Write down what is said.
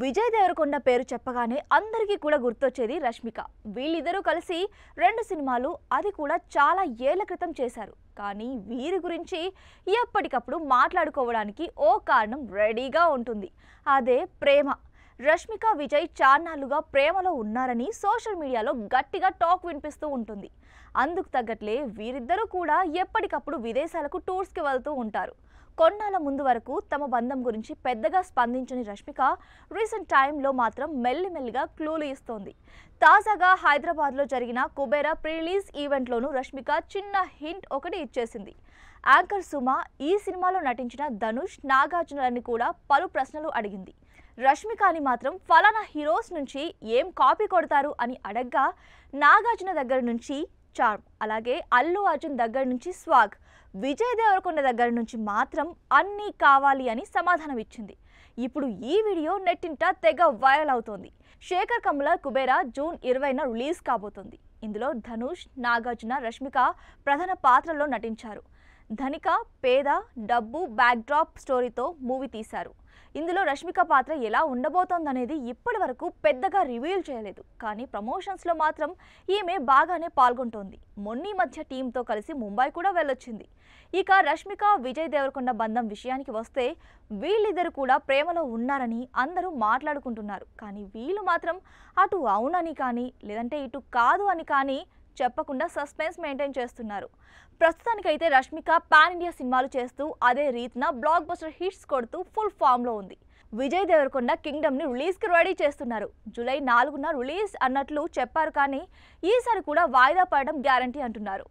విజయ్ దేవరకొండ పేరు చెప్పగానే అందరికీ కూడా గుర్తొచ్చేది రష్మిక. వీళ్ళిద్దరూ కలిసి 2 సినిమాలు, అది కూడా చాలా ఏళ్ల క్రితం చేశారు. కానీ వీరి గురించి ఎప్పటికప్పుడు మాట్లాడుకోవడానికి ఓ కారణం రెడీగా ఉంటుంది. అదే ప్రేమ. రష్మిక విజయ్ చాన్నాళ్లుగా ప్రేమలో ఉన్నారని సోషల్ మీడియాలో గట్టిగా టాక్ వినిపిస్తూ ఉంటుంది. అందుకు తగ్గట్లే వీరిద్దరూ కూడా ఎప్పటికప్పుడు విదేశాలకు టూర్స్కి వెళ్తూ ఉంటారు. కొన్నాళ్ళ ముందు వరకు తమ బంధం గురించి పెద్దగా స్పందించని రష్మిక రీసెంట్ టైంలో మాత్రం మెల్లిమెల్లిగా క్లూలు ఇస్తోంది. తాజాగా హైదరాబాద్లో జరిగిన కుబేరా ప్రీ రిలీజ్ ఈవెంట్లోనూ రష్మిక చిన్న హింట్ ఒకటి ఇచ్చేసింది. యాంకర్ సుమ ఈ సినిమాలో నటించిన ధనుష్, నాగార్జునని కూడా పలు ప్రశ్నలు అడిగింది. రష్మికని మాత్రం ఫలానా హీరోస్ నుంచి ఏం కాపీ కొడతారు అని అడగ్గా నాగార్జున దగ్గర నుంచి చార్మ్, అలాగే అల్లు అర్జున్ దగ్గర నుంచి స్వాగ్, విజయ్ దేవరకొండ దగ్గర నుంచి మాత్రం అన్నీ కావాలి అని సమాధానం ఇచ్చింది. ఇప్పుడు ఈ వీడియో నెట్టింట తెగ వైరల్ అవుతోంది. శేఖర్ కమ్ముల కుబేరా జూన్ 20న రిలీజ్ కాబోతోంది. ఇందులో ధనుష్, నాగార్జున, రష్మిక ప్రధాన పాత్రల్లో నటించారు. ధనిక, పేద, డబ్బు బ్యాక్డ్రాప్ స్టోరీతో మూవీ తీశారు. ఇందులో రష్మిక పాత్ర ఎలా ఉండబోతోందనేది ఇప్పటి వరకు పెద్దగా రివీల్ చేయలేదు. కానీ ప్రమోషన్స్లో మాత్రం ఈమె బాగానే పాల్గొంటోంది. మొన్నీ మధ్య టీంతో కలిసి ముంబై కూడా వెళ్ళొచ్చింది. ఇక రష్మిక విజయ్ దేవరకొండ బంధం విషయానికి వస్తే వీళ్ళిద్దరు కూడా ప్రేమలో ఉన్నారని అందరూ మాట్లాడుకుంటున్నారు. కానీ వీళ్ళు మాత్రం అటు అవునని కానీ లేదంటే ఇటు కాదు అని కానీ చెప్పకుండా సస్పెన్స్ మెయింటైన్ చేస్తున్నారు. ప్రస్తుతానికైతే రష్మిక పాన్ ఇండియా సినిమాలు చేస్తూ అదే రీతిన బ్లాక్ బస్టర్ హిట్స్ కొడుతూ ఫుల్ ఫామ్లో ఉంది. విజయ్ దేవరకొండ కింగ్డమ్ని రిలీజ్కి రెడీ చేస్తున్నారు. జూలై 4న రిలీజ్ అన్నట్లు చెప్పారు. కానీ ఈసారి కూడా వాయిదా పడడం గ్యారంటీ అంటున్నారు.